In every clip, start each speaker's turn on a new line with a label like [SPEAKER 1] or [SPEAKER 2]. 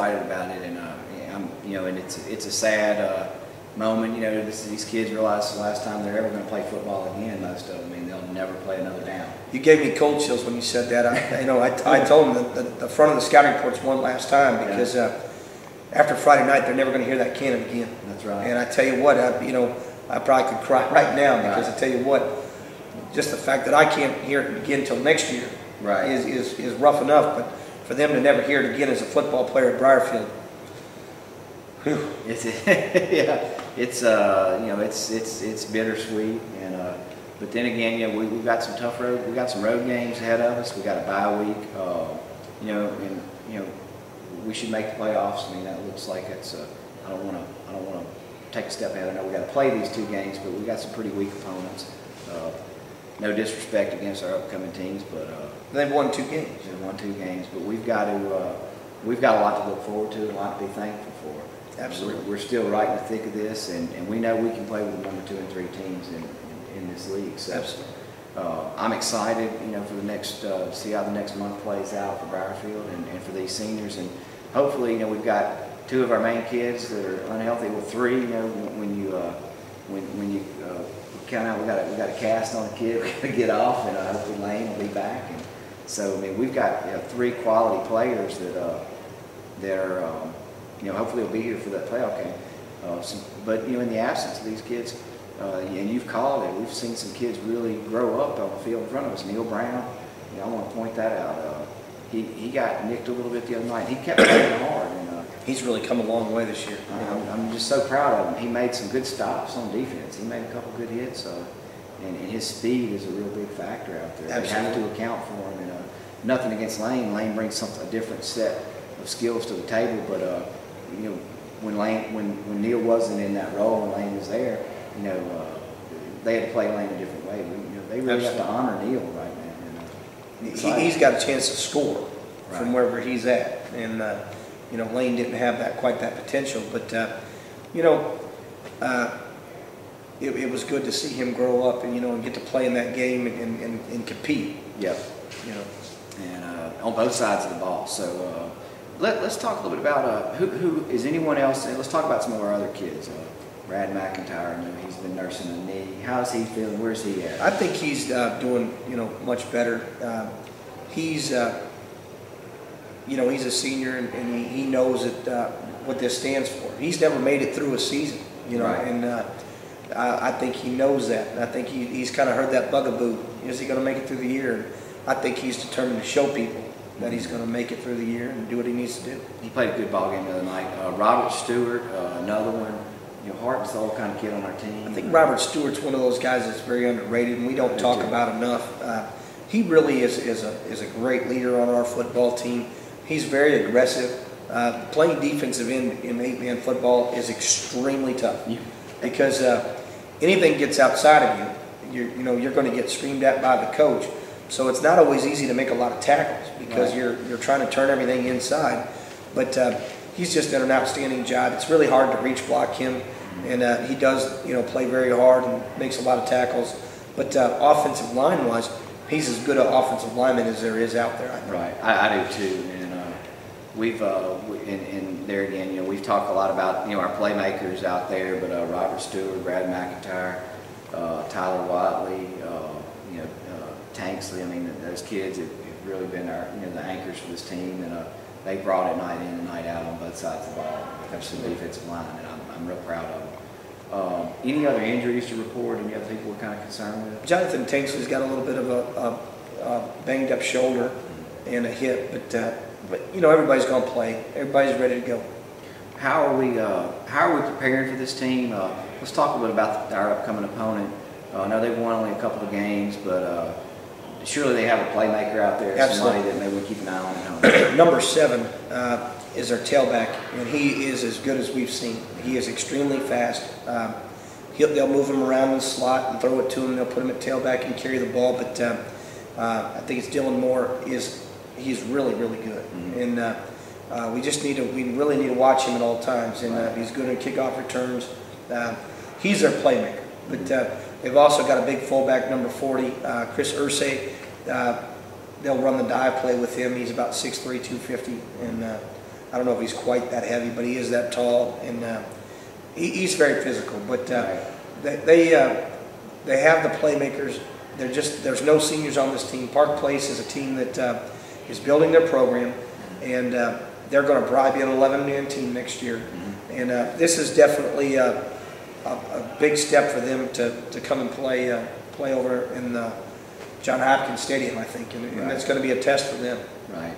[SPEAKER 1] excited about it, and and it's a sad moment. These kids realize the last time they're ever going to play football again. Most of them, they'll never play another down.
[SPEAKER 2] You gave me cold chills when you said that. I told them that the front of the scouting report's one last time because after Friday night they're never going to hear that cannon again.
[SPEAKER 1] That's right.
[SPEAKER 2] And I tell you what, I probably could cry right now because I tell you what, just the fact that I can't hear it again until next year is rough enough. But for them to never hear it again as a football player at Briarfield, whew.
[SPEAKER 1] It's bittersweet, and but then again, we've got some tough road. We got some road games ahead of us. We got a bye week, and we should make the playoffs. That looks like it's. I don't want to take a step ahead. I know we got to play these 2 games, but we got some pretty weak opponents. No disrespect against our upcoming teams, but
[SPEAKER 2] they've won 2 games.
[SPEAKER 1] They've won 2 games, but we've got a lot to look forward to, a lot to be thankful for.
[SPEAKER 2] Absolutely.
[SPEAKER 1] We're still right in the thick of this, and we know we can play with the number 2 and 3 teams in this league. So
[SPEAKER 2] absolutely.
[SPEAKER 1] I'm excited, for the next see how the next month plays out for Briarfield and for these seniors, and hopefully, we've got 2 of our main kids that are unhealthy. Well, 3, when you count out, we got a cast on a kid. We got to get off, and hopefully Lane will be back. And so, we've got 3 quality players that are hopefully will be here for that playoff game. But in the absence of these kids, and you've called it, we've seen some kids really grow up on the field in front of us. Neil Brown, I want to point that out. He got nicked a little bit the other night. He kept playing hard, and
[SPEAKER 2] he's really come a long way this year.
[SPEAKER 1] I'm just so proud of him. He made some good stops on defense. He made a couple good hits, and his speed is a real big factor out there.
[SPEAKER 2] Absolutely.
[SPEAKER 1] They have to account for him. And nothing against Lane. Lane brings a different set of skills to the table, but when Neil wasn't in that role and Lane was there, they had to play Lane a different way. They really have to honor Neil right now.
[SPEAKER 2] He's got a chance to score from wherever he's at, and Lane didn't have quite that potential, but it was good to see him grow up and get to play in that game and compete.
[SPEAKER 1] Yep. And on both sides of the ball. So let's talk a little bit about who is anyone else. And let's talk about some of our other kids. Brad McIntyre, he's been nursing a knee. How's he feeling? Where's he at?
[SPEAKER 2] I think he's doing much better. He's he's a senior and he knows what this stands for. He's never made it through a season, and I think he knows that. And I think he's kind of heard that bugaboo. Is he going to make it through the year? And I think he's determined to show people that he's going to make it through the year and do what he needs to do.
[SPEAKER 1] He played a good ball game the other night. Robert Stewart, another one. Heart and soul kind of kid on our team.
[SPEAKER 2] I think Robert Stewart's one of those guys that's very underrated, and we don't talk about enough. He really is a great leader on our football team. He's very aggressive. Playing defensive end in 8-man football is extremely tough because anything gets outside of you, you're going to get screamed at by the coach. So it's not always easy to make a lot of tackles because you're trying to turn everything inside. But he's just done an outstanding job. It's really hard to reach block him, and he does play very hard and makes a lot of tackles. But offensive line wise, he's as good an offensive lineman as there is out there. I think.
[SPEAKER 1] Right, I do too. And we've and there again, we've talked a lot about our playmakers out there, but Robert Stewart, Brad McIntyre, Tyler Watley, Tanksley. Those kids have really been our the anchors for this team, and they brought it night in and night out on both sides of the ball. Absolutely, the defensive line, and I'm real proud of them. Any other injuries to report? Any other people we're kind of concerned with?
[SPEAKER 2] Jonathan Tanksley's got a little bit of a banged up shoulder and a hip, but everybody's going to play. Everybody's ready to go.
[SPEAKER 1] How are we preparing for this team? Let's talk a little bit about our upcoming opponent. I know they've won only a couple of games, but surely they have a playmaker out there, somebody that maybe we keep an eye on at home.
[SPEAKER 2] Number 7 is our tailback, and he is as good as we've seen. He is extremely fast. They'll move him around in the slot and throw it to him. They'll put him at tailback and carry the ball, but I think it's Dylan Moore. He's really, really good. Mm-hmm. And we really need to watch him at all times. And he's good at kickoff returns. He's our playmaker. But they've also got a big fullback, number 40, Chris Ursay. They'll run the dive play with him. He's about 6'3", 250, and I don't know if he's quite that heavy, but he is that tall, and he's very physical. But they have the playmakers. There's no seniors on this team. Park Place is a team that is building their program, and they're going to probably be an 11-man team next year. And this is definitely a big step for them to come and play over in the John Hopkins Stadium, I think, and that's going to be a test for them.
[SPEAKER 1] Right.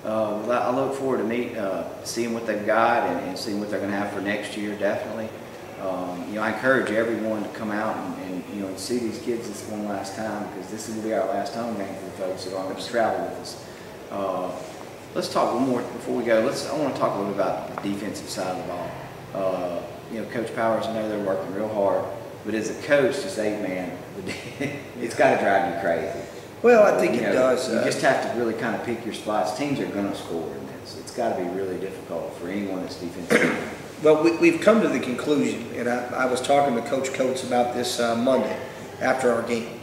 [SPEAKER 1] I look forward to seeing what they've got and seeing what they're going to have for next year. Definitely. I encourage everyone to come out and see these kids this one last time, because this will be our last home game for the folks that aren't going to travel with us. Let's talk one more before we go. I want to talk a little bit about the defensive side of the ball. Coach Powers, I know they're working real hard, but as a coach, to say, man, it's got to drive you crazy.
[SPEAKER 2] Well, I think it does.
[SPEAKER 1] You just have to really kind of pick your spots. Teams are going to score in this. It's got to be really difficult for anyone that's defensive.
[SPEAKER 2] Well, we've come to the conclusion, and I was talking to Coach Coates about this Monday after our game.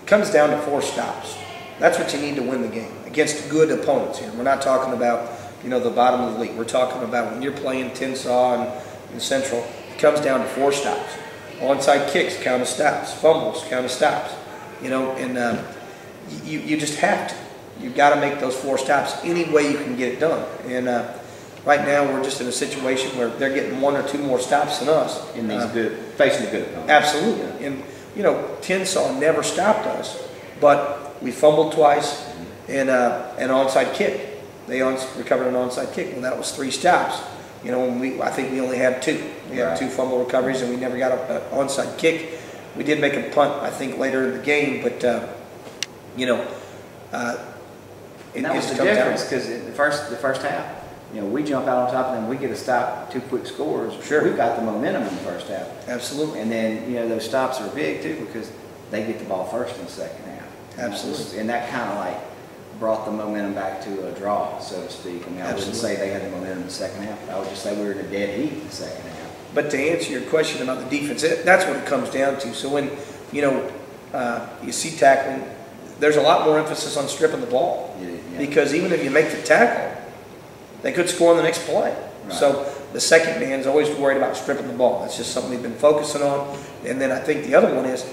[SPEAKER 2] It comes down to 4 stops. That's what you need to win the game against good opponents here. We're not talking about the bottom of the league. We're talking about when you're playing Tensas and Central. It comes down to 4 stops. Onside kicks, count of stops. Fumbles, count of stops. And you just have to. You've got to make those 4 stops any way you can get it done. And right now we're just in a situation where they're getting 1 or 2 more stops than us.
[SPEAKER 1] In these facing the good opponents.
[SPEAKER 2] Absolutely. And Tensas never stopped us, but we fumbled twice and an onside kick. They recovered an onside kick. Well, that was 3 stops. I think we only had 2. We had 2 fumble recoveries, and we never got an onside kick. We did make a punt, I think, later in the game, but
[SPEAKER 1] and that was the difference, because the first half, we jump out on top of them, we get a stop, 2 quick scores.
[SPEAKER 2] Sure.
[SPEAKER 1] We've got the momentum in the first half.
[SPEAKER 2] Absolutely.
[SPEAKER 1] And then, those stops are big too, because they get the ball first in the second half.
[SPEAKER 2] Absolutely.
[SPEAKER 1] And that kind of brought the momentum back to a draw, so to speak. I wouldn't say they had the momentum in the second half. I would just say we were in a dead heat in the second half.
[SPEAKER 2] But to answer your question about the defense, that's what it comes down to. So when, you see tackling, there's a lot more emphasis on stripping the ball. Yeah. Because even if you make the tackle, they could score on the next play. Right. So the second man's always worried about stripping the ball. That's just something we've been focusing on. And then I think the other one is,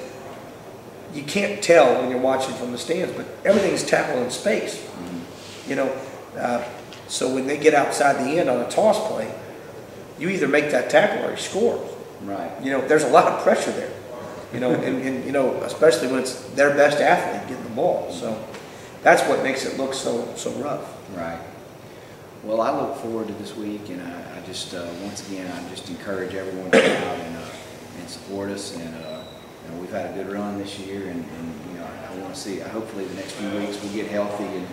[SPEAKER 2] you can't tell when you're watching from the stands, but everything's tackled in space. So when they get outside the end on a toss play, you either make that tackle or you score.
[SPEAKER 1] Right.
[SPEAKER 2] There's a lot of pressure there. And especially when it's their best athlete getting the ball. So that's what makes it look so rough.
[SPEAKER 1] Right. Well, I look forward to this week, and I just once again I just encourage everyone to come out and support us. And we've had a good run this year, and I want to see. Hopefully, the next few weeks we get healthy and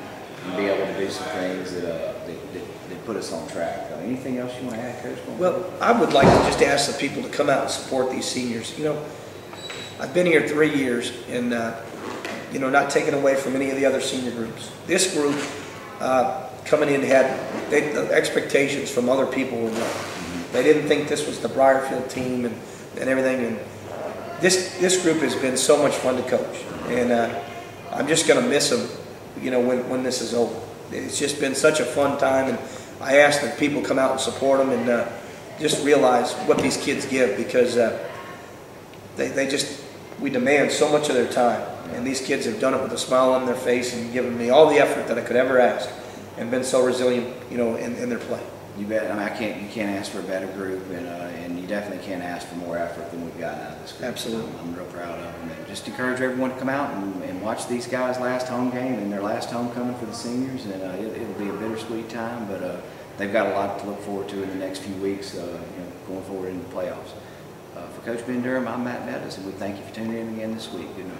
[SPEAKER 1] be able to do some things that put us on track. Anything else you want to add, Coach?
[SPEAKER 2] Well, I would like to just ask the people to come out and support these seniors. I've been here 3 years, and not taken away from any of the other senior groups. This group coming in the expectations from other people were low. They didn't think this was the Briarfield team and everything. And this group has been so much fun to coach, and I'm just going to miss them. When this is over, it's just been such a fun time, and I ask that people come out and support them and just realize what these kids give, because we demand so much of their time, and these kids have done it with a smile on their face and given me all the effort that I could ever ask, and been so resilient, in their play.
[SPEAKER 1] You bet. You can't ask for a better group, and you definitely can't ask for more effort than we've gotten out of this group.
[SPEAKER 2] Absolutely.
[SPEAKER 1] I'm real proud of them, and just encourage everyone to come out and watch these guys' last home game and their last homecoming for the seniors, and it'll be a bittersweet time, but they've got a lot to look forward to in the next few weeks, going forward into the playoffs. For Coach Ben Durham, I'm Matt Meadows, and we thank you for tuning in again this week. Good night.